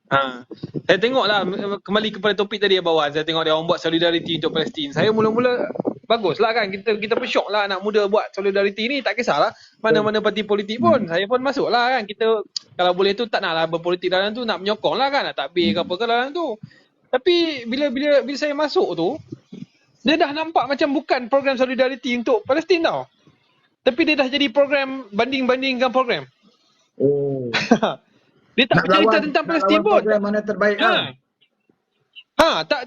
Ha. Saya tengoklah kembali kepada topik tadi bawah. Saya tengok dia orang buat solidariti untuk Palestin. Saya mula-mula baguslah kan, kita pun syok lah anak muda buat solidariti ni, tak kisahlah mana-mana parti politik pun. Saya pun masuklah kan. Kita kalau boleh tu tak naklah berpolitik dalam tu, nak menyokong lah kan, nak takbir ke apa ke dalam tu. Tapi bila saya masuk tu, dia dah nampak macam bukan program solidariti untuk Palestin tau. Tapi dia dah jadi program banding-bandingkan program. Oh. Dia tak bercerita tentang Palestin pun. Program mana terbaik lah.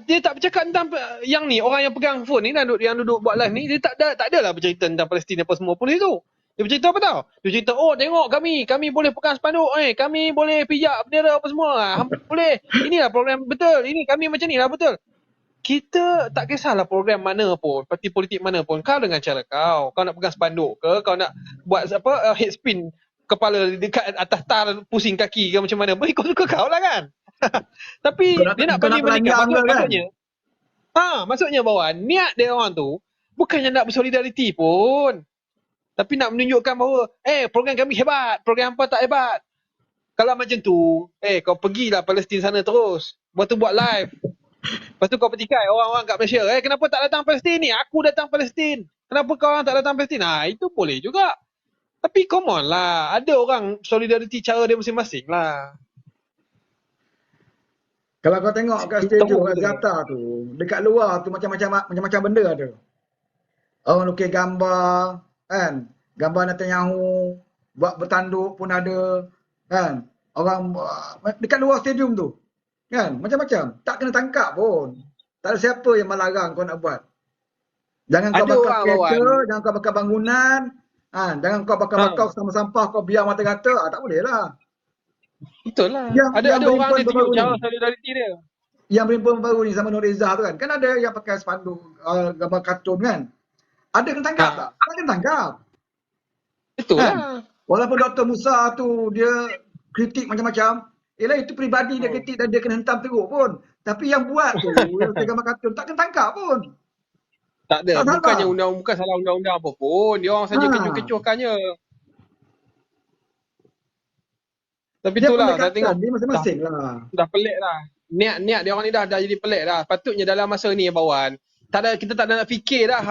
Dia tak bercakap tentang yang ni, orang yang pegang phone ni kan, yang duduk buat live ni, dia tak adalah bercerita tentang Palestin apa semua pun itu. Dia bercerita apa tau? Dia cerita, oh tengok kami boleh pegang spanduk, kami boleh pijak bendera apa semua. Boleh. Inilah program betul. Ini kami macam ni lah betul. Kita tak kisahlah program mana pun, parti politik mana pun, kau dengan cara kau. Kau nak pegang spanduk ke, kau nak buat apa head spin kepala dekat atas tar pusing kaki ke macam mana, ikut suka kau lah kan. Tapi dia nak banding-bandingkan maksudnya. Maksudnya bahawa niat dia orang tu bukannya nak bersolidariti pun. Tapi nak menunjukkan bahawa program kami hebat, program apa tak hebat. Kalau macam tu, kau pergilah Palestin sana terus. Lepas tu buat live. Lepas tu kau petikai orang-orang kat Malaysia, kenapa tak datang Palestin ni? Aku datang Palestin. Kenapa kau orang tak datang Palestin? Itu boleh juga. Tapi come on lah, ada orang solidariti cara dia masing-masing lah. Kalau kau tengok kat stadium kat Jakarta tu, dekat luar tu macam-macam benda ada. Orang lukis gambar, kan? Gambar Netanyahu, buat bertanduk pun ada, kan? Orang dekat luar stadium tu, kan? Macam-macam. Tak kena tangkap pun. Tak ada siapa yang melarang kau nak buat. Jangan kau bakar kereta, jangan kau bakar bangunan, jangan kau bakar-bakar sampah-sampah, kau biar mata-mata, tak boleh lah. Itulah. Ada orang dia tunjuk cara solidariti dia. Yang berimpun baru ni sama Nur Izzah tu kan. Kan ada yang pakai spanduk gambar kartun kan. Ada kena tangkap tak? Tak kena tangkap. Itulah. Walaupun Dr. Musa tu dia kritik macam-macam. Itu peribadi dia kritik dan dia kena hentam teruk pun. Tapi yang buat tu, yang pakai gambar kartun, tak kena tangkap pun. Tak ada. Bukannya bukan salah undang-undang apa pun. Dia orang saja kecoh-kecohkannya. Tapi itulah, saya tengok dia masing-masing lah. Dah pelik lah. Niat dia orang ni dah jadi pelik dah. Patutnya dalam masa ni Bawan, kita tak ada nak fikir dah.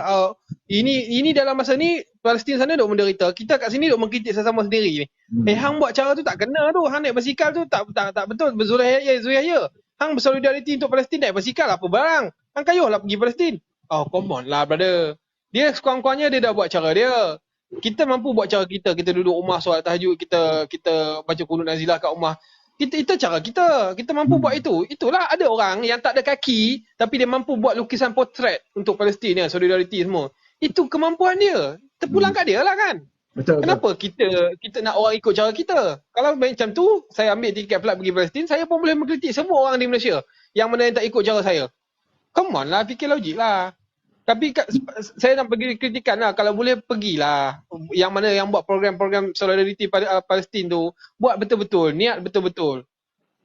Ini dalam masa ni Palestin sana duk menderita. Kita kat sini duk mengkritik sesama sendiri ni. Hang buat cara tu tak kena tu. Hang naik basikal tu tak betul. Zulhaya. Hang bersolidariti untuk Palestin naik basikal apa barang. Hang kayuhlah pergi Palestin. Oh come on lah brother. Dia sekurang-kurangnya dia dah buat cara dia. Kita mampu buat cara kita. Kita duduk rumah solat tahajud, kita baca qunut nazilah kat rumah. Itu cara kita. Kita mampu buat itu. Itulah ada orang yang tak ada kaki tapi dia mampu buat lukisan potret untuk Palestin ya, solidariti semua. Itu kemampuan dia. Terpulang kat dia lah kan. Betul. Kenapa kita nak orang ikut cara kita? Kalau macam tu, saya ambil tiket flight pergi Palestin, saya pun boleh mengkritik semua orang di Malaysia yang mana yang tak ikut cara saya. Come on lah, fikir logik lah. Tapi saya nak pergi kritikan lah. Kalau boleh pergilah. Yang mana yang buat program-program solidariti Palestin tu, buat betul-betul, niat betul-betul.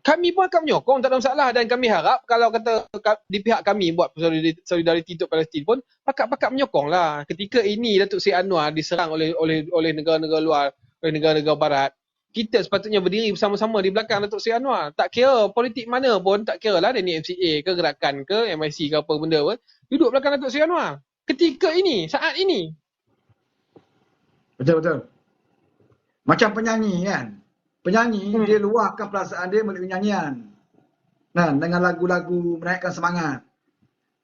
Kami pun akan menyokong, tak ada masalah. Dan kami harap kalau kata di pihak kami buat solidariti untuk Palestin pun, pakat-pakat menyokong lah. Ketika ini Datuk Seri Anwar diserang oleh negara-negara luar, oleh negara-negara barat, kita sepatutnya berdiri bersama-sama di belakang Datuk Seri Anwar. Tak kira politik mana pun, tak kira lah dia ni MCA ke, gerakan ke, MIC ke apa benda pun, duduk belakang Datuk Seri Anwar. Ketika ini, saat ini. Betul-betul. Macam penyanyi kan. Penyanyi, dia luahkan perasaan dia melalui nyanyian. Dengan lagu-lagu menaikkan semangat.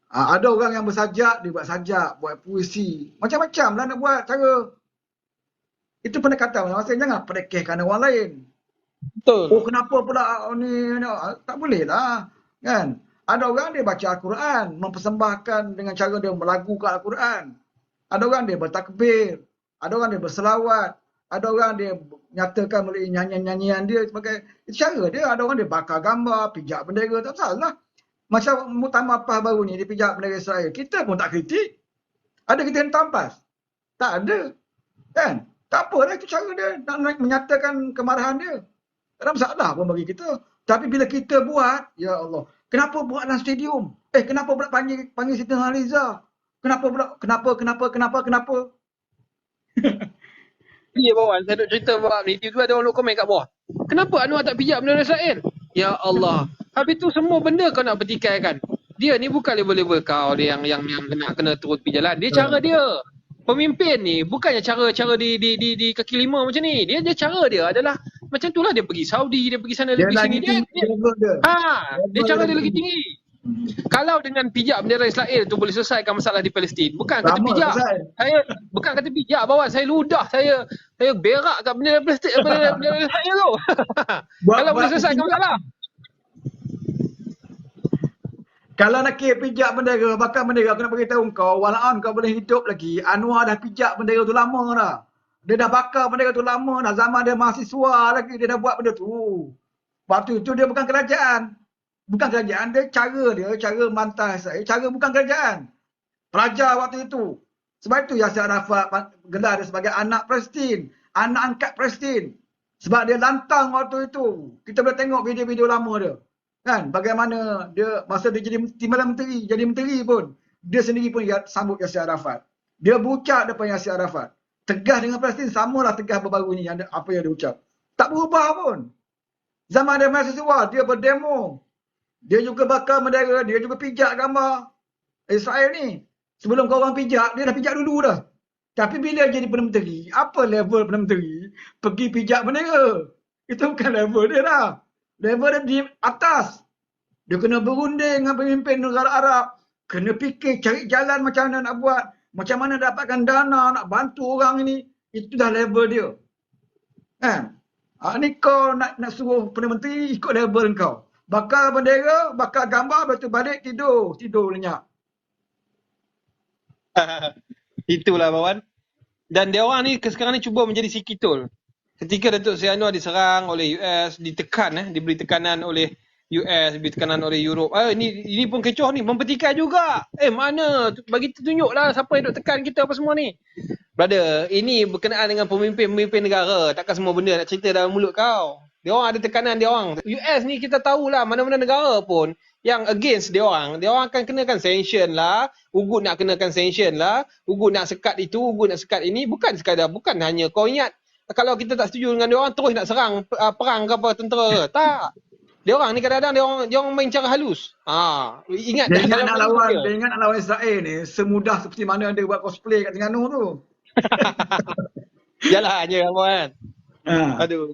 Ada orang yang bersajak, dia buat sajak, buat puisi. Macam-macam lah nak buat cara. Itu pendekatan. Maksudnya jangan perekehkan orang lain. Betul. Oh kenapa pula ni. Tak boleh lah. Kan? Ada orang dia baca Al-Quran. Mempersembahkan dengan cara dia melagukan Al-Quran. Ada orang dia bertakbir. Ada orang dia berselawat. Ada orang dia nyatakan melalui nyanyian-nyanyian dia sebagai itu cara dia. Ada orang dia bakar gambar, pijak bendera, tak salah. Macam Muktamar PAS baru ni, dia pijak bendera Israel. Kita pun tak kritik. Ada kita yang tampas? Tak ada. Kan? Tak apa lah, itu cara dia nak menyatakan kemarahan dia. Tak ada masalah pun bagi kita. Tapi bila kita buat, ya Allah, kenapa buat dalam stadium? Kenapa pula panggil Siti Nurhaliza? Kenapa? Ya Bawan, saya duk cerita bab ni, tiba-tiba ada orang duk komen kat bawah. Kenapa Anwar tak pijak bendera Israel? Ya Allah. Habis tu semua benda kau nak pertikaikan. Dia ni bukan level-level kau dia yang kena turun pergi jalan. Dia cara dia. Pemimpin ni bukannya cara di kaki lima macam ni. Dia cara dia adalah macam tu lah, dia pergi Saudi, dia pergi sana, dia Dia pergi sini. lagi Dia, tinggi dia level dia. dia Level cara dia lagi lagi tinggi. tinggi. Kalau dengan pijak bendera Israel tu boleh selesaikan masalah di Palestin. Bukan kata Lama pijak. selesai. Saya bukan kata pijak bawa saya ludah, saya berak kat bendera Palestin, bendera Israel tu. Kalau boleh Buat selesaikan pijak. masalah. Kalau nak kira pijak bendera, bakal bendera aku nak beritahu kau, walaupun kau boleh hidup lagi, Anwar dah pijak bendera tu lama dah. Dia dah bakar bendera tu lama dah. Zaman dia mahasiswa lagi, dia dah buat benda tu. Waktu itu dia bukan kerajaan. Bukan kerajaan, dia cara mantas saya, cara bukan kerajaan. Pelajar waktu itu. Sebab itu Yasser Arafat gelar dia sebagai anak Palestin. Anak angkat Palestin. Sebab dia lantang waktu itu. Kita boleh tengok video-video lama dia. Kan? Bagaimana dia, masa dia jadi timbalan menteri, jadi menteri pun, dia sendiri pun sambut Yasser Arafat. Dia berucap depan Yasser Arafat. Tegas dengan Palestin, samalah tegas baru-baru ni apa yang dia ucap. Tak berubah pun. Zaman dia mahasiswa, dia berdemo. Dia juga bakar bendera, dia juga pijak gambar Israel ni. Sebelum kau orang pijak, dia dah pijak dulu dah. Tapi bila jadi Perdana Menteri, apa level Perdana Menteri pergi pijak bendera? Itu bukan level dia dah. Level dia di atas. Dia kena berunding dengan pemimpin negara Arab. Kena fikir, cari jalan macam mana nak buat. Macam mana dapatkan dana, nak bantu orang ini. Itu dah level dia. Kan? Ni kau nak suruh Perdana Menteri ikut level kau. Bakar bendera, bakar gambar, lepas tu balik tidur. Tidur lenyap. Itulah Bawan. Dan dia orang ni sekarang ni cuba menjadi si Kitul. Ketika Datuk Seri Anwar diserang oleh US, diberi tekanan oleh US, diberi tekanan oleh Europe. Ini pun kecoh ni, mempertikai juga. Mana? Bagi tunjuklah siapa yang duk tekan kita apa semua ni. Brother, ini berkenaan dengan pemimpin negara. Takkan semua benda nak cerita dalam mulut kau. Dia orang ada tekanan dia orang. US ni kita tahulah, mana-mana negara pun yang against dia orang akan kenakan sanction lah, Ugut nak kenakan sanction lah, Ugut nak sekat itu, Ugut nak sekat ini, bukan hanya kau ingat kalau kita tak setuju dengan dia orang terus nak serang perang ke apa tentera ke. Tak. Dia orang ni kadang-kadang dia orang main cara halus. Ingat dia ingat nak lawan Israel ni semudah seperti mana dia buat cosplay kat Terengganu tu. Yalah hanya apa kan. Aduh.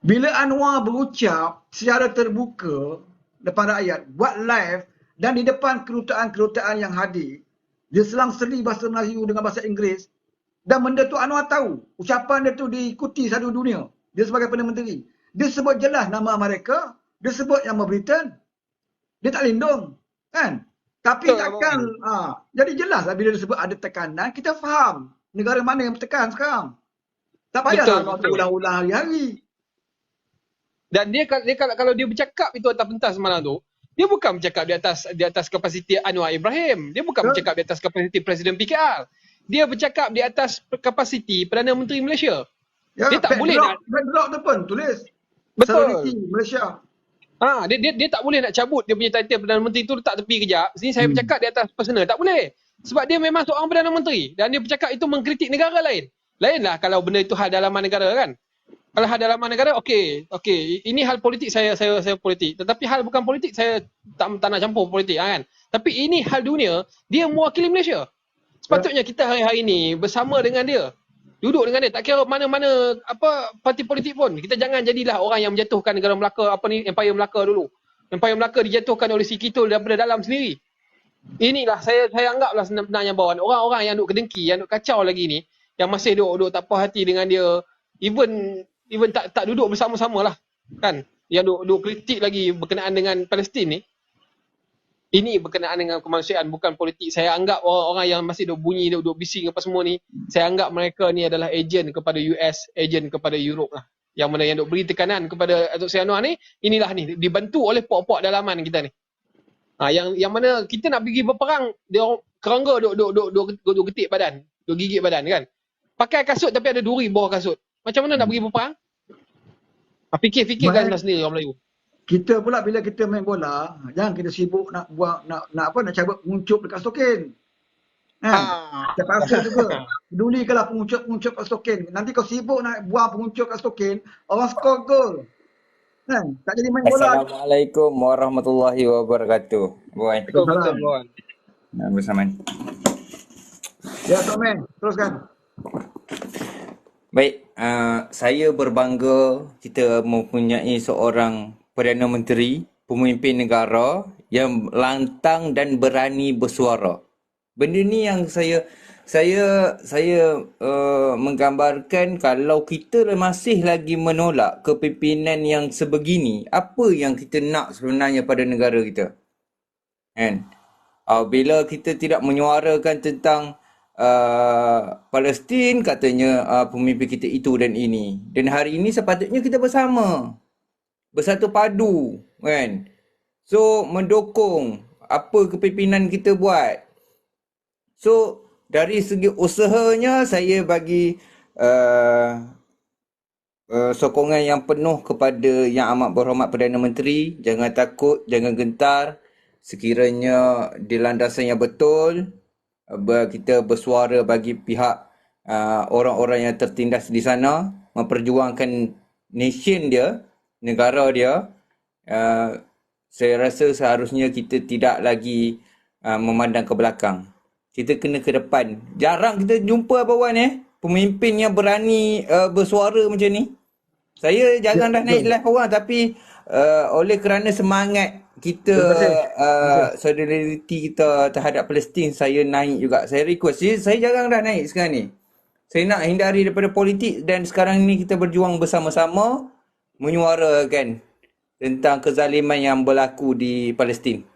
Bila Anwar berucap secara terbuka depan rakyat, buat live dan di depan kerutaan-kerutaan yang hadir, dia selang-seli bahasa Melayu dengan bahasa Inggeris, dan benda tu Anwar tahu. Ucapan dia tu diikuti satu dunia. Dia sebagai Perdana Menteri. Dia sebut jelas nama Amerika, dia sebut nama Britain. Dia tak lindung. Kan? Tapi takkan, jadi jelas lah bila dia sebut ada tekanan, kita faham negara mana yang bertekan sekarang. Tak payahlah ulang-ulang hari-hari. Dan dia kalau dia bercakap itu atas pentas semalam tu, dia bukan bercakap di atas kapasiti Anwar Ibrahim. Dia bukan bercakap di atas kapasiti Presiden PKR. Dia bercakap di atas kapasiti Perdana Menteri Malaysia. Dia tak boleh nak backdrop tu pun tulis. Betul. Malaysia. Dia tak boleh nak cabut dia punya title Perdana Menteri tu letak tepi kejap. Sini saya bercakap di atas personal. Tak boleh. Sebab dia memang seorang Perdana Menteri. Dan dia bercakap itu mengkritik negara lain. Lainlah kalau benda itu hal dalaman negara kan. Kalau hal dalaman negara, okey. Ini hal politik saya politik. Tetapi hal bukan politik, saya tak nak campur politik kan. Tapi ini hal dunia, dia mewakili Malaysia. Sepatutnya kita hari-hari ni bersama dengan dia. Duduk dengan dia, tak kira mana-mana parti politik pun. Kita jangan jadilah orang yang menjatuhkan negara Melaka, Empire Melaka dulu. Empire Melaka dijatuhkan oleh si Kitul daripada dalam sendiri. Inilah saya anggaplah sebenarnya Bawan. Orang-orang yang duk kedengki, yang duk kacau lagi ni, yang masih duk tak puas hati dengan dia, even tak duduk bersama-sama lah kan, yang duk kritik lagi berkenaan dengan Palestin ni. Ini berkenaan dengan kemanusiaan, bukan politik. Saya anggap orang-orang yang masih duk bunyi, duk bising apa semua ni, saya anggap mereka ni adalah ejen kepada US, ejen kepada Europe lah, yang mana yang duk beri tekanan kepada Datuk Seri Anwar ni. Inilah ni dibantu oleh pok-pok dalaman kita ni, yang mana kita nak pergi berperang, dia kerangga duk getik badan, duk gigit badan kan, pakai kasut tapi ada duri bawah kasut. Macam mana nak pergi berperang? Fikirkan sendiri orang Melayu. Kita pula bila kita main bola, jangan kita sibuk nak buat nak cabut penguncup dekat stokin. Terpaksa juga. Pedulikanlah penguncup kat stokin. Nanti kau sibuk nak buang penguncup kat stokin, orang skor gol. Kan? Tak jadi main bola. Assalamualaikum warahmatullahi wabarakatuh. Boy, Waalaikumsalam, Waalaikumsalam. kawan. bersamaan. Ya, Tok Meh. Teruskan. Baik, saya berbangga kita mempunyai seorang Perdana Menteri, pemimpin negara yang lantang dan berani bersuara. Benda ni yang saya menggambarkan kalau kita masih lagi menolak kepimpinan yang sebegini, apa yang kita nak sebenarnya pada negara kita? Kan? Bila kita tidak menyuarakan tentang Palestin, katanya pemimpin kita itu dan ini. Dan hari ini sepatutnya kita bersama, bersatu padu, kan? So, mendukung apa kepimpinan kita buat. So, dari segi usahanya, saya bagi sokongan yang penuh kepada Yang Amat Berhormat Perdana Menteri. Jangan takut, jangan gentar. Sekiranya di landasan yang betul, kita bersuara bagi pihak orang-orang yang tertindas di sana, memperjuangkan nation dia, negara dia. Saya rasa seharusnya kita tidak lagi memandang ke belakang. Kita kena ke depan. Jarang kita jumpa Abang Wan pemimpin yang berani bersuara macam ni. Saya jangan dah naik live orang, tapi oleh kerana semangat kita, solidariti kita terhadap Palestin, saya naik juga. Saya request, saya jarang dah naik sekarang ni. Saya nak hindari daripada politik dan sekarang ni kita berjuang bersama-sama menyuarakan tentang kezaliman yang berlaku di Palestin.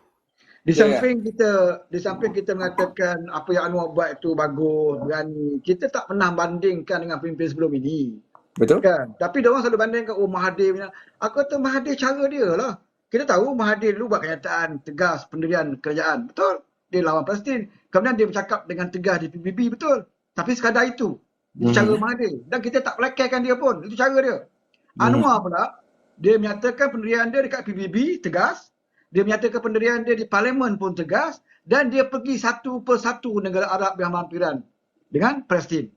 Di samping kita mengatakan apa yang Anwar buat itu bagus, berani, kita tak pernah bandingkan dengan pemimpin sebelum ini. Betul? Kan? Tapi dia orang selalu bandingkan, Mahathir punya. Aku kata Mahathir cara dia lah. Kita tahu Mahathir dulu buat kenyataan tegas pendirian kerajaan. Betul? Dia lawan Palestin. Kemudian dia bercakap dengan tegas di PBB. Betul? Tapi sekadar itu. Itu cara Mahathir. Dan kita tak pelakaikan dia pun. Itu cara dia. Anwar pula, dia menyatakan pendirian dia dekat PBB tegas. Dia menyatakan pendirian dia di Parlimen pun tegas. Dan dia pergi satu persatu negara Arab yang hampiran dengan Palestin.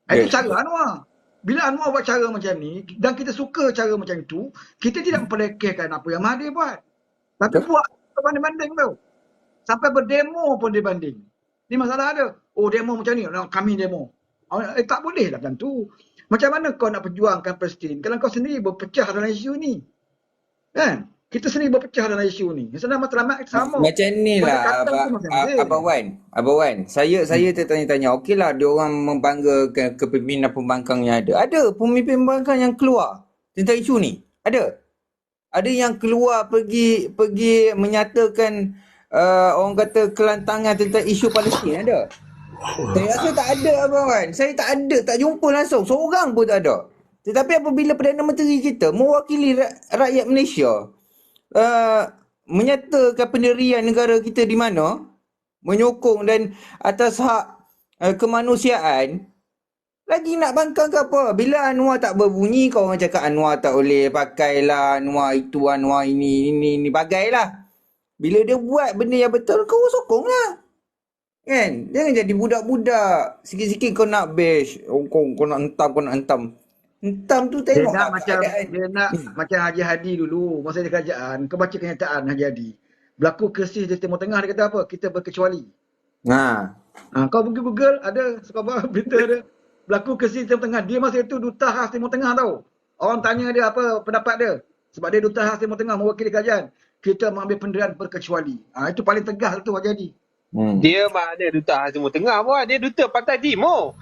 Itu cara Anwar. Bila Anwar buat cara macam ni, dan kita suka cara macam itu, kita tidak memperlekehkan apa yang Mahathir buat. Tapi buat banding-banding tu. Sampai berdemo pun dia banding. Ni masalah ada. Oh, demo macam ni, kami demo. Tak boleh lah macam tu. Macam mana kau nak perjuangkan Palestin kalau kau sendiri berpecah dalam isu ni? Kan? Kita sendiri berpecah dalam isu ni. Sebenarnya matlamat kita sama. Macam ni lah Abang Wan. Saya tertanya-tanya, okeylah dia orang membanggakan kepimpinan pembangkang yang ada. Ada pemimpin pembangkang yang keluar tentang isu ni. Ada yang keluar pergi menyatakan orang kata kelantangan tentang isu Palestin. Ada. Saya rasa tak ada Abang Wan. Saya tak jumpa langsung. Seorang pun tak ada. Tetapi apabila Perdana Menteri kita mewakili rakyat Malaysia, menyatakan pendirian negara kita di mana, menyokong dan atas hak kemanusiaan, lagi nak bangkang ke apa? Bila Anwar tak berbunyi, kau orang cakap Anwar tak boleh pakailah, Anwar itu, Anwar ini bagailah. Bila dia buat benda yang betul, kau sokonglah. Kan? Jangan jadi budak-budak. Sikit-sikit kau nak bash, kau nak hentam. Hentam tu tengok dia nak macam Haji Hadi dulu masa di kerajaan. Kau baca kenyataan Haji Hadi. Berlaku krisis di Timur Tengah, dia kata apa? Kita berkecuali. Kau pergi Google, ada sebuah berita ada. Berlaku krisis di Timur Tengah. Dia masa itu duta khas Timur Tengah tau. Orang tanya dia apa pendapat dia. Sebab dia duta khas Timur Tengah mewakili kerajaan. Kita mengambil pendirian berkecuali. Itu paling tegas tu Haji Hadi. Dia mana duta khas Timur Tengah pun. Dia duta Pantai Timur.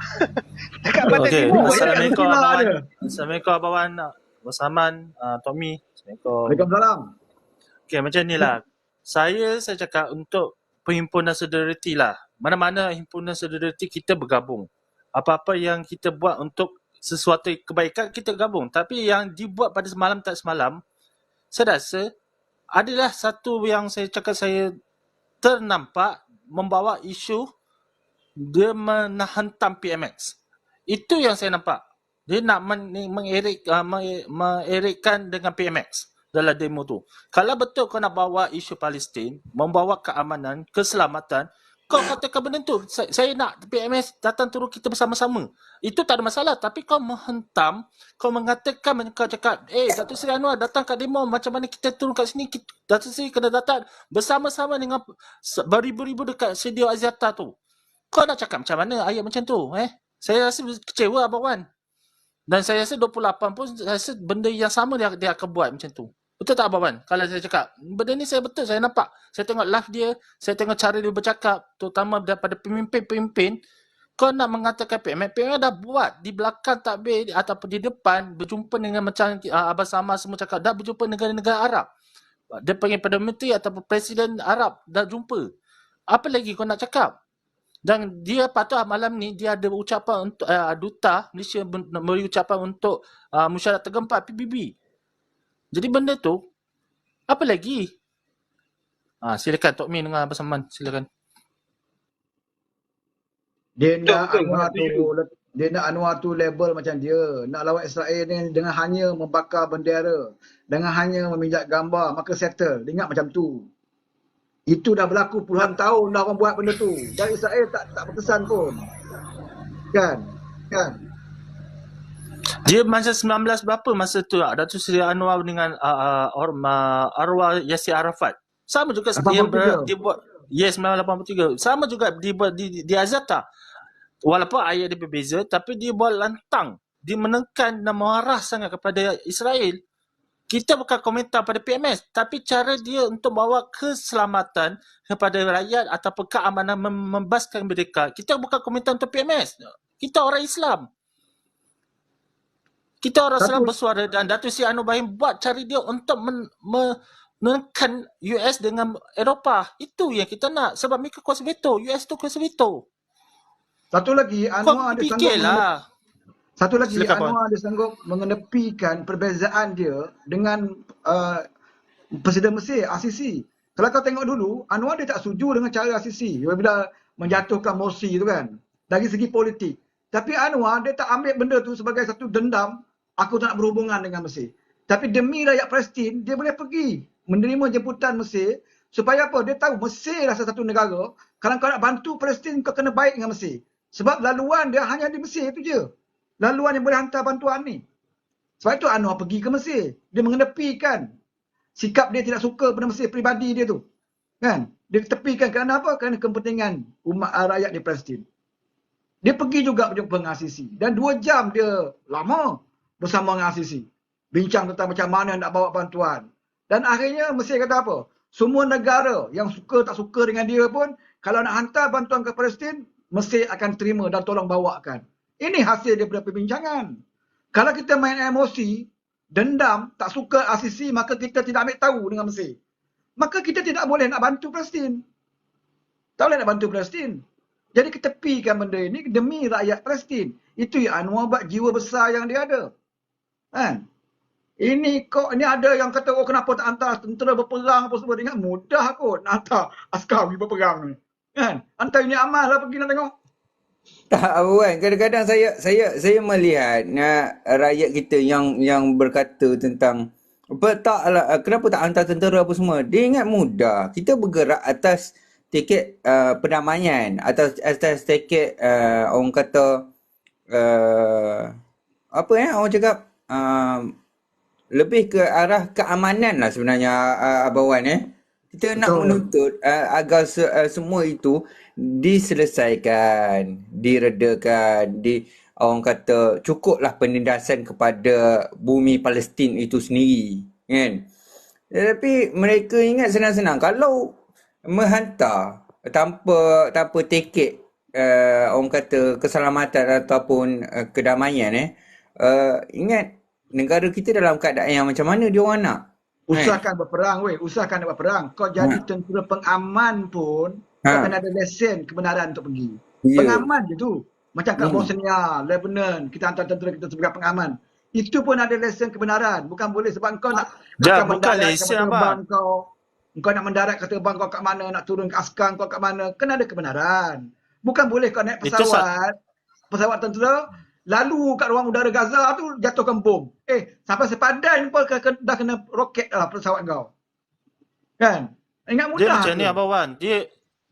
Dekat Pantai Timur. Assalamualaikum Abang Wan. Assalamualaikum Abang Wan. Abang Saman, Tommy. Assalamualaikum. Waalaikumsalam. Okay, macam ni lah. Saya cakap untuk perhimpunan solidariti lah. Mana-mana himpunan solidariti kita bergabung. Apa-apa yang kita buat untuk sesuatu kebaikan, kita gabung. Tapi yang dibuat pada semalam tak semalam, saya rasa adalah satu yang saya cakap saya ternampak membawa isu dia menghantam PMX. Itu yang saya nampak. Dia nak mengerikkan dengan PMX dalam demo tu. Kalau betul kau nak bawa isu Palestin, membawa keamanan, keselamatan, kau katakan benda tu, saya nak PMS datang turun kita bersama-sama. Itu tak ada masalah. Tapi kau menghentam, kau mengatakan, kau cakap, Datuk Seri Anwar datang kat demo, macam mana kita turun kat sini, Datuk Seri kena datang bersama-sama dengan beribu-ribu dekat Studio Axiata tu. Kau nak cakap macam mana ayat macam tu? Saya rasa kecewa Abang Wan. Dan saya rasa 28 pun saya rasa benda yang sama dia akan buat macam tu. Betul tak Abang Wan? Kalau saya cakap, benda ni saya betul, saya nampak. Saya tengok live dia, saya tengok cara dia bercakap, terutama daripada pemimpin-pemimpin. Kau nak mengatakan PMS dah buat di belakang takbir ataupun di depan, berjumpa dengan macam Abang Samar semua cakap, dah berjumpa negara-negara Arab. Dia panggil Perdana Menteri ataupun Presiden Arab, dah jumpa. Apa lagi kau nak cakap? Dan dia patut malam ni dia ada ucapan untuk duta Malaysia beri ucapan untuk mesyuarat tergempak PBB. Jadi benda tu apa lagi? Silakan Tok Min dengan Abang Saman, silakan. Dia nak Betul, Anwar setuju. tu, dia nak Anwar tu label macam dia, nak lawan Israel dengan hanya membakar bendera, dengan hanya meminjak gambar, maka settle. Dia ingat macam tu. Itu dah berlaku puluhan tahun dah orang buat benda tu. Dan Israel tak berkesan pun. Kan? Dia masa 19 berapa masa tu Datuk Seri Anwar dengan arwah Yasir Arafat. Sama juga yang 83. dia buat. Yes, 1983. Sama juga dibuat di Axiata. Walaupun ayat dia berbeza, tapi dia buat lantang. Dia menekan dan marah sangat kepada Israel. Kita bukan komentar pada PMS, tapi cara dia untuk bawa keselamatan kepada rakyat ataupun keamanan membebaskan mereka. Kita bukan komentar untuk PMS. Kita orang Islam. Kita orang Islam bersuara dan Datuk Seri Anwar Ibrahim buat cara dia untuk menekan US dengan Eropah. Itu yang kita nak. Sebab mereka kuasa veto. US tu kuasa veto. Satu lagi, Anwar ada fikirlah. Anwar ada sanggup mengenepikan perbezaan dia dengan Presiden Mesir, Al-Sisi. Kalau kau tengok dulu, Anwar dia tak setuju dengan cara Al-Sisi bila menjatuhkan Morsi tu kan, dari segi politik. Tapi Anwar dia tak ambil benda tu sebagai satu dendam, aku tak nak berhubungan dengan Mesir. Tapi demi rakyat Palestin, dia boleh pergi menerima jemputan Mesir supaya apa? Dia tahu Mesir adalah satu negara. Kalau kau nak bantu Palestin, kau kena baik dengan Mesir. Sebab laluan dia hanya di Mesir tu je. Laluan yang boleh hantar bantuan ni. Sebab itu Anwar pergi ke Mesir. Dia mengenepikan sikap dia tidak suka pada Mesir peribadi dia tu. Kan? Dia tepikan kerana apa? Kerana kepentingan umat rakyat di Palestin. Dia pergi juga berjumpa dengan Al-Sisi. Dan 2 jam dia lama bersama dengan Al-Sisi. Bincang tentang macam mana nak bawa bantuan. Dan akhirnya Mesir kata apa? Semua negara yang suka tak suka dengan dia pun, kalau nak hantar bantuan ke Palestin, Mesir akan terima dan tolong bawakan. Ini hasil daripada perbincangan. Kalau kita main emosi, dendam, tak suka Al-Sisi, maka kita tidak ambil tahu dengan Mesir. Maka kita tidak boleh nak bantu Palestin. Tak boleh nak bantu Palestin. Jadi kita tepikan benda ini demi rakyat Palestin. Itu yang Anwar buat jiwa besar yang dia ada. Kan? Ini ada yang kata, kenapa tak hantar tentera berperang apa semua. Dia ingat mudah kot nak hantar askar pergi berperang ni. Kan? Hantar ini amal lah pergi nak tengok. Tak kan, kadang-kadang saya melihat rakyat kita yang berkata tentang kenapa tak hantar tentera apa semua. Dia ingat mudah. Kita bergerak atas tiket perdamaian, atas tiket orang kata orang cakap lebih ke arah keamanan lah sebenarnya Abang Wan. Kita nak menuntut agar semua itu diselesaikan, diredakan, orang kata cukuplah penindasan kepada bumi Palestin itu sendiri, kan? Tetapi mereka ingat senang-senang kalau menghantar tanpa tiket orang kata keselamatan ataupun kedamaian, ingat negara kita dalam keadaan yang macam mana dia orang nak. Usahakan berperang usahakan nak berperang. Kau jadi tentera pengaman pun, kau kena ada lesen kebenaran untuk pergi. Pengaman je tu. Macam kat Bosnia, Lebanon, kita hantar tentera kita sebagai pengaman. Itu pun ada lesen kebenaran. Bukan boleh sebab kau nak bukan lesen apa. Kau nak mendarat kat terbang kau kat mana, nak turun ke askar kau kat mana, kena ada kebenaran. Bukan boleh kau naik pesawat tentera, lalu kat ruang udara Gaza tu jatuhkan bom. Sampai sepadan pun dah kena roket lah pesawat kau. Kan? Ingat mudah. Dia macam ni Abang Wan.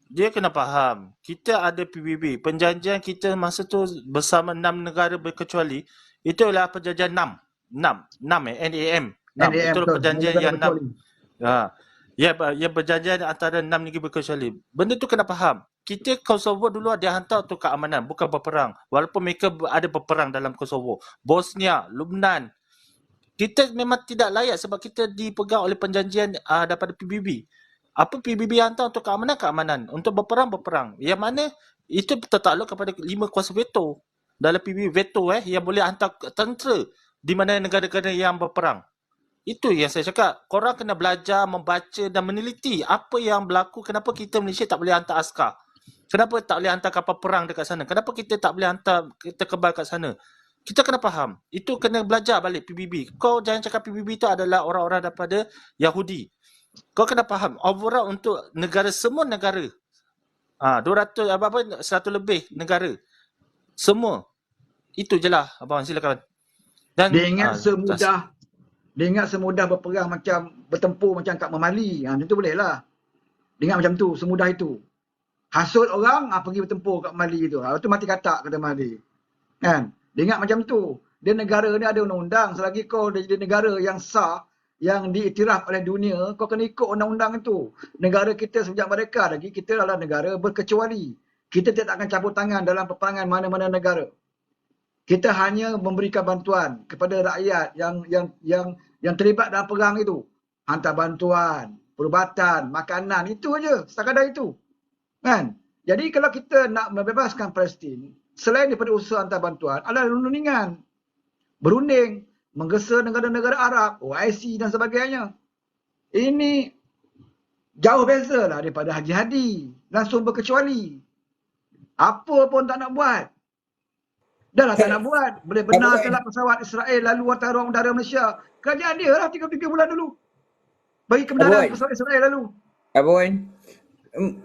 dia kena faham. Kita ada PBB. Perjanjian kita masa tu bersama 6 negara berkecuali. Itu adalah perjanjian 6. 6 NAM. 6. NAM Itu betul. perjanjian Negara yang 6. berkecuali. Ya, perjanjian antara 6 negara berkecuali. Benda tu kena faham. Kita Kosovo dulu dia hantar untuk keamanan, bukan berperang. Walaupun mereka ada berperang dalam Kosovo. Bosnia, Lubnan. Kita memang tidak layak sebab kita dipegang oleh perjanjian daripada PBB. Apa PBB hantar untuk keamanan? Untuk berperang. Yang mana itu tertakluk kepada 5 kuasa veto. Dalam PBB veto yang boleh hantar tentera di mana negara-negara yang berperang. Itu yang saya cakap. Korang kena belajar, membaca dan meneliti apa yang berlaku. Kenapa kita Malaysia tak boleh hantar askar? Kenapa tak boleh hantar kapal perang dekat sana? Kenapa kita tak boleh hantar kita kebal kat sana? Kita kena faham. Itu kena belajar balik PBB. Kau jangan cakap PBB itu adalah orang-orang daripada Yahudi. Kau kena faham. Overall untuk negara, semua negara. 100 lebih negara. Semua. Itu je lah. Abang silakan. Dan Dia ingat semudah berperang macam bertempur macam kat Memali. Macam tu boleh lah. Dia ingat macam tu, semudah itu. Hasut orang pergi bertempur kat Memali tu. Lepas tu mati katak kata Memali. Kan? Dia ingat macam tu. Dia negara ni ada undang-undang. Selagi kau dia jadi negara yang sah, yang diiktiraf oleh dunia, kau kena ikut undang-undang itu. Negara kita sejak merdeka lagi, kita adalah negara berkecuali. Kita tidak akan campur tangan dalam peperangan mana-mana negara. Kita hanya memberikan bantuan kepada rakyat yang terlibat dalam perang itu. Hantar bantuan, perubatan, makanan, itu aja, sekadar itu. Kan? Jadi kalau kita nak membebaskan Palestin, selain daripada usaha hantar bantuan, adalah rundingan. Berunding, menggesa negara-negara Arab, OIC dan sebagainya. Ini jauh bezalah daripada haji-hadi. Langsung berkecuali. Apa pun tak nak buat. Dah lah tak nak buat. Boleh benarkanlah pesawat Israel lalu atas ruang udara Malaysia. Kerajaan dia lah 3 bulan dulu. Bagi kebenaran pesawat Israel lalu. Abang,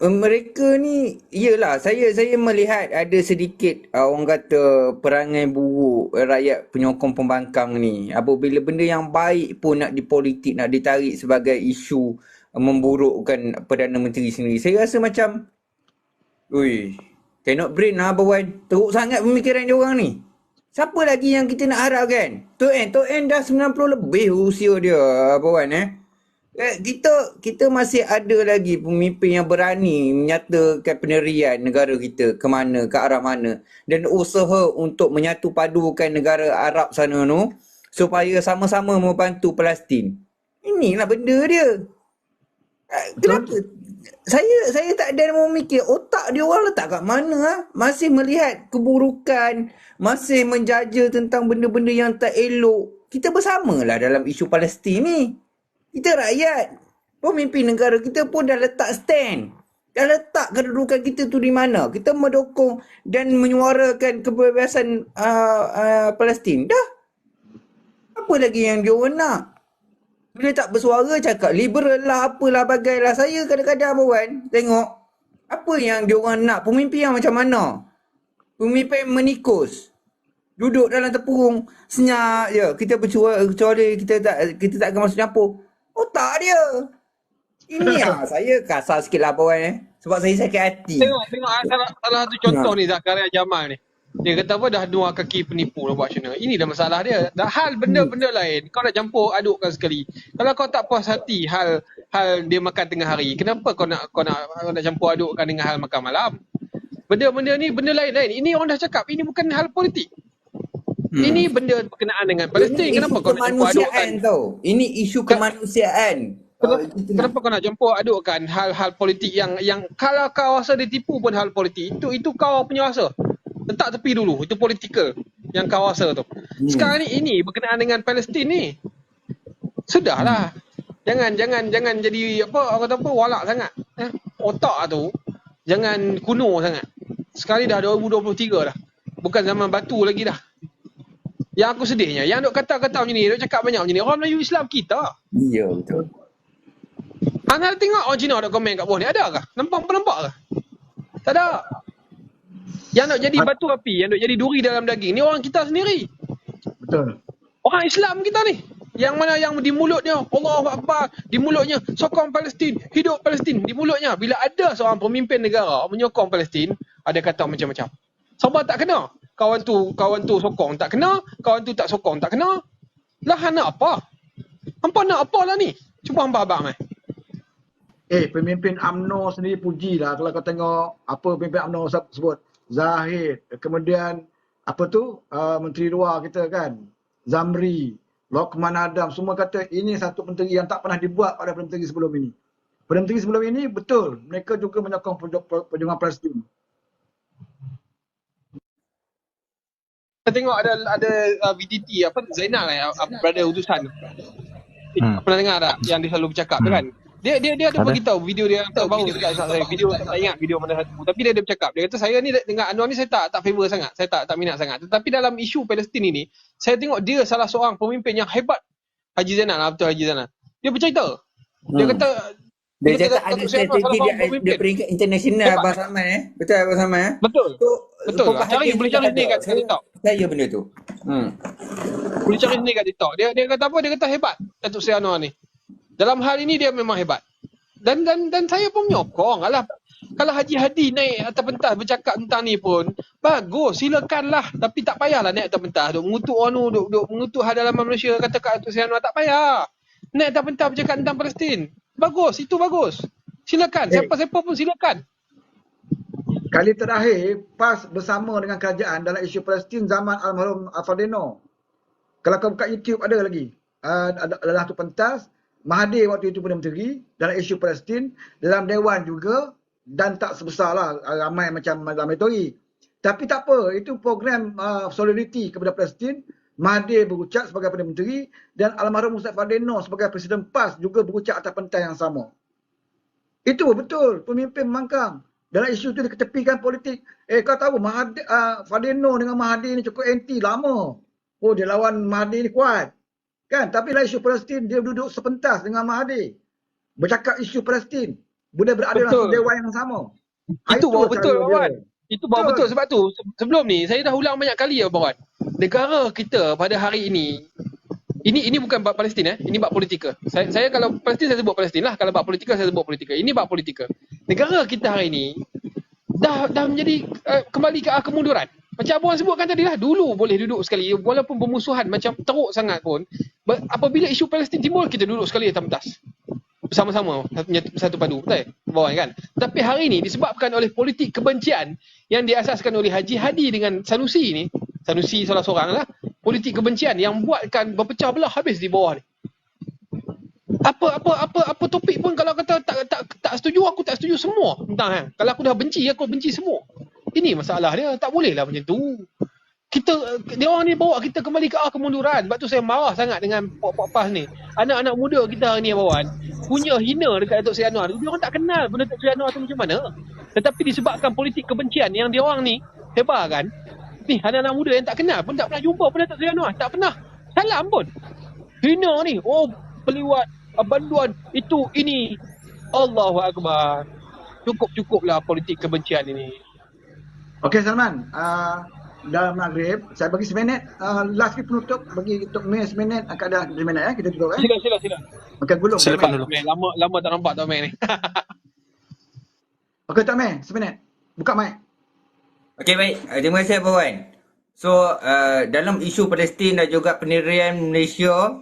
mereka ni, iyalah, saya melihat ada sedikit orang kata perangai buruk rakyat penyokong pembangkang ni. Apabila benda yang baik pun nak dipolitik, nak ditarik sebagai isu memburukkan Perdana Menteri sendiri. Saya rasa macam, cannot brain lah Abang. Teruk sangat pemikiran dia orang ni. Siapa lagi yang kita nak harapkan? Tok N dah 90 lebih usia dia Abang kita masih ada lagi pemimpin yang berani menyatakan pendirian negara kita ke mana, ke arah mana, dan usaha untuk menyatu padukan negara Arab sana tu supaya sama-sama membantu Palestin. Inilah benda dia. Kenapa? Saya tak ada memikir otak dia orang letak kat mana. Masih melihat keburukan, masih menjaja tentang benda-benda yang tak elok. Kita bersamalah dalam isu Palestin ni. Kita rakyat, pemimpin negara kita pun dah letak stand. Dah letak kedudukan kita tu di mana. Kita mendukung dan menyuarakan kebebasan Palestin. Dah. Apa lagi yang dia orang nak? Bila tak bersuara cakap liberal lah, apalah bagailah. Saya kadang-kadang tengok apa yang dia orang nak. Pemimpin yang macam mana? Pemimpin menikus. Duduk dalam tepung senyap je. Kita bercuali, kita tak akan masuk nyampur. Otak dia. Ini saya kasar sikit lah sebab saya sakit hati. Tengok salah satu contoh ni Zakaria Jamal ni. Dia kata apa, dah dua kaki penipu dah buat macam mana. Ini dah masalah dia. Dah hal benda-benda lain kau nak campur adukkan sekali. Kalau kau tak puas hati hal dia makan tengah hari, kenapa kau nak campur adukkan dengan hal makan malam? Benda-benda ni benda lain-lain. Ini orang dah cakap ini bukan hal politik. Ini benda berkenaan dengan Palestin. Kenapa kau nak campur adukkan? Ini isu kemanusiaan. Kenapa kau nak campur adukkan hal-hal politik yang kalau kau rasa dia tipu pun hal politik, itu kau punya rasa. Letak tepi dulu, itu politikal yang kau rasa tu. Sekarang ni ini berkenaan dengan Palestin ni. Sudahlah. Jangan jadi orang kata walak sangat. Otak tu jangan kuno sangat. Sekali dah 2023 dah. Bukan zaman batu lagi dah. Yang aku sedihnya, yang duk kata-kata macam ni, duk cakap banyak macam ni, orang Melayu Islam kita. Ya, betul. Anda tengok orang Cina duk komen kat bawah ni, ada kah? Nampak ke? Tak ada. Yang nak jadi batu api, yang nak jadi duri dalam daging, ni orang kita sendiri. Betul. Orang Islam kita ni. Yang mana yang di mulutnya Allahu Akbar, di mulutnya sokong Palestin, hidup Palestin, di mulutnya bila ada seorang pemimpin negara menyokong Palestin, ada kata macam-macam. Sabar tak kena. Kawan tu sokong tak kena, kawan tu tak sokong tak kena. Lah nak apa? Hampa nak apa lah ni? Cuba hampa abang Pemimpin UMNO sendiri pujilah kalau kau tengok apa pemimpin UMNO sebut. Zahid, kemudian apa tu menteri luar kita kan, Zamri, Lokman Adam, semua kata ini satu menteri yang tak pernah dibuat oleh menteri sebelum ini. Menteri sebelum ini betul, mereka juga menyokong perjuangan Palestin. Saya tengok ada VTT apa Zainal brother utusan. Pernah dengar tak yang dia selalu bercakap tu kan? Dia ada beritahu video dia tak baru dekat saya. Video tak ingat video mana satu. Tapi dia ada bercakap. Dia kata saya ni dengan Anwar ni saya tak favor sangat. Saya tak minat sangat. Tetapi dalam isu Palestin ini, saya tengok dia salah seorang pemimpin yang hebat. Haji Zainal lah, betul Haji Zainal. Dia bercerita. Dia kata dia cakap ada strategi dia peringkat international Abang Saman Betul Abang Saman Betul. Betul. Cari boleh cari sendiri kat TikTok. Saya benda tu. Boleh cari sendiri kat TikTok. Dia kata apa? Dia kata hebat Datuk Seri Anwar ni. Dalam hal ini dia memang hebat. Dan saya pun menyokong. Alah, kalau Haji Hadi naik atas pentas bercakap tentang ni pun bagus, silakanlah. Tapi tak payahlah naik atas pentas duk mengutuk duk mengutuk hadapan Malaysia, kata kat Datuk Seri Anwar, tak payah. Naik atas pentas bercakap tentang Palestin. Bagus, itu bagus. Silakan, siapa-siapa pun silakan. Kali terakhir PAS bersama dengan kerajaan dalam isu Palestin zaman almarhum Fardino. Kalau kau buka YouTube ada lagi. Adalah tu pentas Mahathir waktu itu Perdana Menteri dalam isu Palestin, dalam Dewan juga, dan tak sebesarlah ramai macam Ramai Tori. Tapi tak apa, itu program solidariti kepada Palestin. Mahathir berucap sebagai Perdana Menteri dan almarhum Ustaz Fardino sebagai Presiden PAS juga berucap atas pentas yang sama. Itu betul, pemimpin membangkang. Dalam isu itu diketepikan politik. Kau tahu Fardino dengan Mahathir ni cukup anti lama. Oh, dia lawan Mahathir ni kuat. Kan? Tapi dalam isu Palestin, dia duduk sepentas dengan Mahathir. Bercakap isu Palestin. Boleh berada dalam dewan yang sama. Itu baru betul, Bawan. Itu baru betul. Sebab tu, sebelum ni, saya dah ulang banyak kali ya, Bawan. Negara kita pada hari ini bukan bab Palestin, ini bab politika. Saya kalau Palestin saya sebut Palestin lah, kalau bab politika saya sebut politika. Ini bab politika. Negara kita hari ini dah menjadi kembali ke arah kemunduran. Macam abang sebutkan tadi lah, dulu boleh duduk sekali walaupun bermusuhan macam teruk sangat pun. Apabila isu Palestin timbul, kita duduk sekali atas pentas. Bersama-sama, satu padu, betul Bawan kan? Tapi hari ini disebabkan oleh politik kebencian yang diasaskan oleh Haji Hadi dengan Sanusi ni, Sanusi salah seorang lah, politik kebencian yang buatkan berpecah belah habis di bawah ni. Apa topik pun kalau kata tak setuju, aku tak setuju semua tentang Kalau aku dah benci, aku benci semua. Ini masalah dia, tak boleh lah macam tu. Dia orang ni bawa kita kembali ke arah kemunduran. Sebab tu saya marah sangat dengan pok-pok PAS ni. Anak-anak muda kita hari ni Bawan, punya hina dekat Datuk Seri Anwar. Dia orang tak kenal benda Datuk Seri Anwar tu macam mana. Tetapi disebabkan politik kebencian yang dia orang ni hebarkan, ni anak-anak muda yang tak kenal pun tak pernah jumpa pun Datuk Seri Anwar. Tak pernah salam pun. Hina ni, peliwat, banduan, itu, ini. Allahu Akbar. Cukup-cukuplah politik kebencian ini. Okey Salman, dalam maghrib, saya bagi seminit, last kali penutup, bagi Tok Meh seminit, akan ada seminit kita tutup Sila. Okey, gulung. Silakan dulu. Lama tak nampak Tok Meh ni. Okey Tok Meh, seminit. Buka mic. Okey baik, terima kasih Abang Wan. So, dalam isu Palestin dan juga pendirian Malaysia,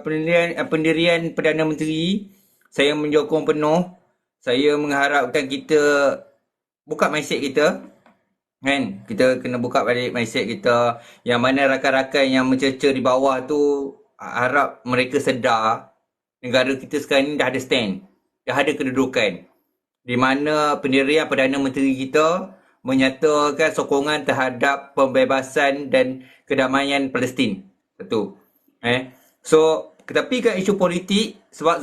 pendirian Perdana Menteri, saya menyokong penuh. Saya mengharapkan kita buka mindset kita. Kan? Kita kena buka balik mindset kita. Yang mana rakan-rakan yang mencerca di bawah tu, harap mereka sedar negara kita sekarang ni dah ada stand. Dah ada kedudukan. Di mana pendirian Perdana Menteri kita menyatakan sokongan terhadap pembebasan dan kedamaian Palestin. Satu. So, ketepikan isu politik sebab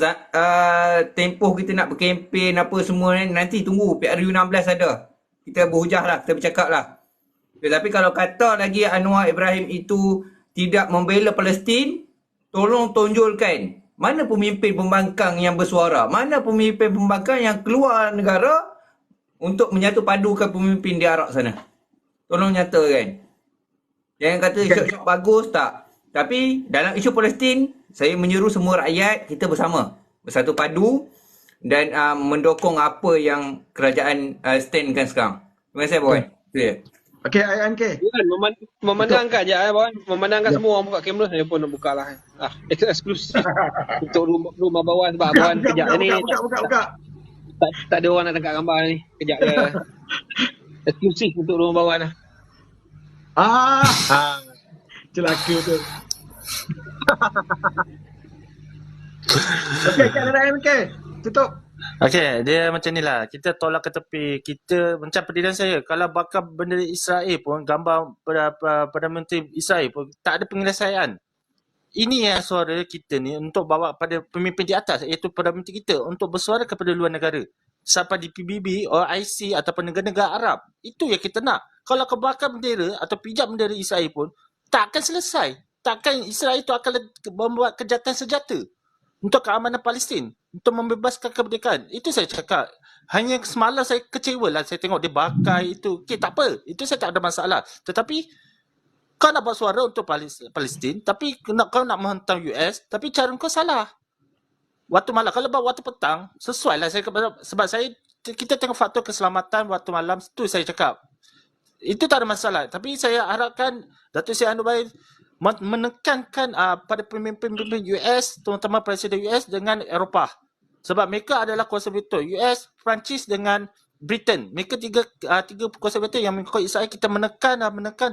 tempoh kita nak berkempen apa semua ni, nanti tunggu PRU16 ada. Kita berhujah lah, kita bercakap lah. Tetapi kalau kata lagi Anwar Ibrahim itu tidak membela Palestin, tolong tonjolkan mana pemimpin pembangkang yang bersuara, mana pemimpin pembangkang yang keluar negara untuk menyatu padukan pemimpin di Arab sana. Tolong nyatakan. Jangan kata syok-syok bagus tak. Tapi dalam isu Palestin, saya menyeru semua rakyat kita bersama, bersatu padu dan mendukung apa yang kerajaan standkan sekarang. Terima kasih Abang Wan. Itu je. Okey, INK. Kan, memandangkan je Abang. Memandangkan semua orang buka kamera, saya pun nak buka lah. Eksklusif untuk rumah bawah sebab Abang Wan kejap ni Buka. tak ada orang nak tangkap gambar ni. Kejap je. Eksklusif untuk rumah bawah lah. Celaka tu. Okey, Kak INK. Tutup. Okey, dia macam ni lah. Kita tolak ke tepi. Kita, macam pendirian saya, kalau bakal bendera Israel pun, gambar Perdana Menteri Israel pun, tak ada penyelesaian. Ini yang suara kita ni untuk bawa pada pemimpin di atas, iaitu Perdana Menteri kita, untuk bersuara kepada luar negara. Sampai di PBB, OIC ataupun negara-negara Arab. Itu yang kita nak. Kalau kau bakar bendera atau pijak bendera Israel pun, tak akan selesai. Takkan Israel itu akan membuat kejahatan senjata untuk keamanan Palestin, untuk membebaskan kemerdekaan. Itu saya cakap. Hanya semalam saya kecewa lah saya tengok dia bakar itu. Okay, tak apa. Itu saya tak ada masalah. Tetapi kau nak buat suara untuk Palestin, tapi kau nak menghentam US, tapi cara kau salah. Waktu malam, kalau buat waktu petang, sesuai lah saya, sebab kita tengok faktor keselamatan waktu malam, tu saya cakap. Itu tak ada masalah. Tapi saya harapkan Datuk Seri Anwar menekankan pada pemimpin-pemimpin US, terutama Presiden US dengan Eropah. Sebab mereka adalah kuasa betul. US, Perancis dengan Britain. Mereka tiga kuasa betul yang mengikut Israel. Kita menekan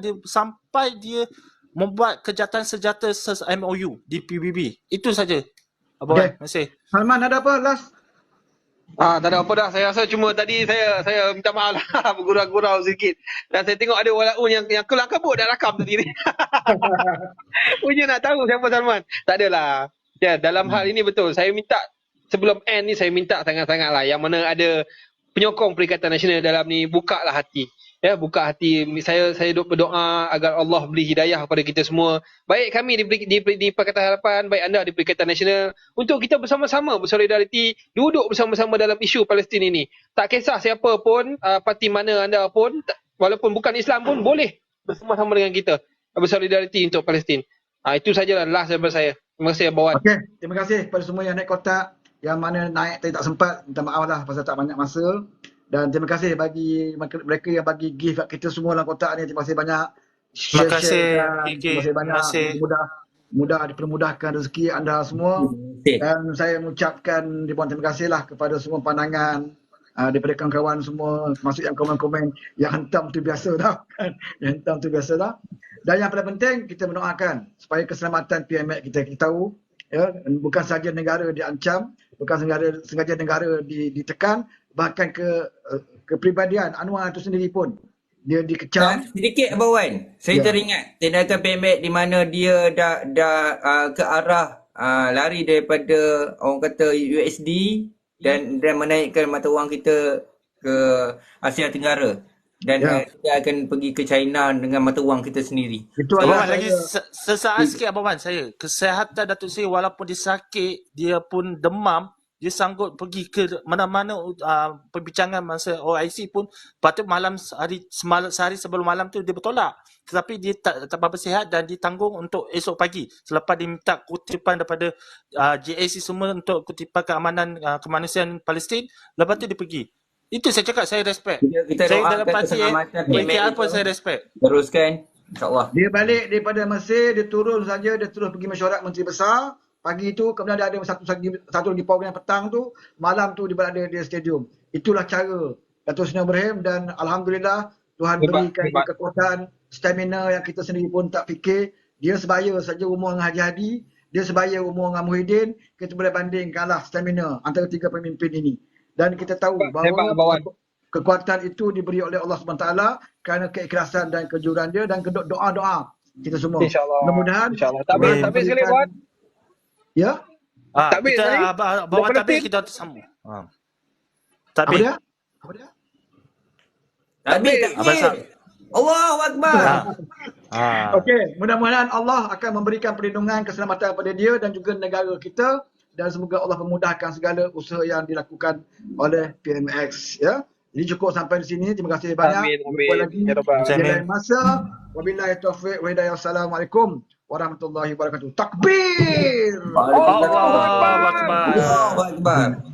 dia sampai dia membuat kejahatan senjata MOU di PBB. Itu saja. Abang, terima kasih. Salman, ada apa last? Tak ada apa dah. Saya rasa cuma tadi saya minta maaf lah. Bergurau-gurau sikit. Dan saya tengok ada walaupun yang kelang kabut dah rakam tadi ni. Punya nak tahu siapa Salman. Tak adalah. Ya, dalam hal ini betul. Saya minta, sebelum end ni saya minta sangat-sangat lah. Yang mana ada penyokong Perikatan Nasional dalam ni, bukalah hati. Ya, buka hati. Saya berdoa agar Allah beri hidayah kepada kita semua. Baik kami di Pakatan Harapan, baik anda di Perikatan Nasional, untuk kita bersama-sama bersolidariti, duduk bersama-sama dalam isu Palestin ini. Tak kisah siapa pun, parti mana anda pun, walaupun bukan Islam pun, boleh bersama-sama dengan kita bersolidariti untuk Palestin. Itu sajalah last daripada saya. Terima kasih Abang Wan. Okey, terima kasih kepada semua yang naik kotak. Yang mana naik tadi tak sempat, minta maaf lah pasal tak banyak masa. Dan terima kasih bagi mereka yang bagi gift kat kita semua dalam kotak ni. Terima kasih banyak. Terima kasih. Terima kasih banyak. Mudah dipermudahkan rezeki anda semua. Dan saya mengucapkan ribuan terima kasih lah kepada semua pandangan daripada kawan-kawan semua, termasuk yang komen-komen yang hentam tu biasa dah. Yang hentam tu biasa dah. Dan yang paling penting, kita mendoakan supaya keselamatan PMX kita tahu, ya, bukan sahaja negara diancam, bukan sengaja negara ditekan, bahkan kepribadian Anwar itu sendiri pun dia dikecam. Sedikit Abang Wan, saya teringat tindakan PMX di mana dia dah ke arah lari daripada orang kata USD dan menaikkan mata wang kita ke Asia Tenggara. Dan dia akan pergi ke China dengan mata wang kita sendiri. Itu Abang Wan, lagi sesaat sikit Abang Wan, saya. Kesihatan Datuk Seri walaupun dia sakit, dia pun demam, dia sanggup pergi ke mana-mana perbincangan masa OIC pun, patut sehari sebelum malam tu dia bertolak. Tetapi dia tak apa sihat dan ditanggung untuk esok pagi. Selepas dia minta kutipan daripada JAC semua untuk kutipan keamanan kemanusiaan Palestin, lepas tu dia pergi. Itu saya cakap, saya respect. Kita saya dalam doakan parti PKR pun saya respect. Teruskan, insyaAllah. Dia balik daripada Mesir, dia turun saja, dia terus pergi mesyuarat Menteri Besar. Pagi tu, kemudian dia ada satu lagi program petang tu, malam tu dia berada di stadium. Itulah cara Datuk Seri Ibrahim, dan Alhamdulillah Tuhan berikan dia kekuatan, stamina yang kita sendiri pun tak fikir. Dia sebaya saja umur dengan Haji Hadi, dia sebaya umur dengan Muhyiddin, kita boleh bandingkanlah stamina antara tiga pemimpin ini. Dan kita tahu bahawa kekuatan itu diberi oleh Allah SWT kerana keikhlasan dan kejujuran dia dan doa-doa kita semua. InsyaAllah. Mudah-mudahan. InsyaAllah. Tapi sekali Wan. Ya? Takbir kita tadi. bawa takbir kita tersambung. Takbir. Apa dia? Takbir. Allahu Akbar. Okey, mudah-mudahan Allah akan memberikan perlindungan keselamatan kepada dia dan juga negara kita, dan semoga Allah memudahkan segala usaha yang dilakukan oleh PMX, ya. Jadi cukup sampai di sini. Terima kasih banyak. Amin. Jumpa lagi di lain masa. Wabillahi taufiq wa hidayah. Assalamualaikum warahmatullahi wabarakatuh. Takbir! Waalaikumsalam. Allahu Akbar. Allahu Akbar.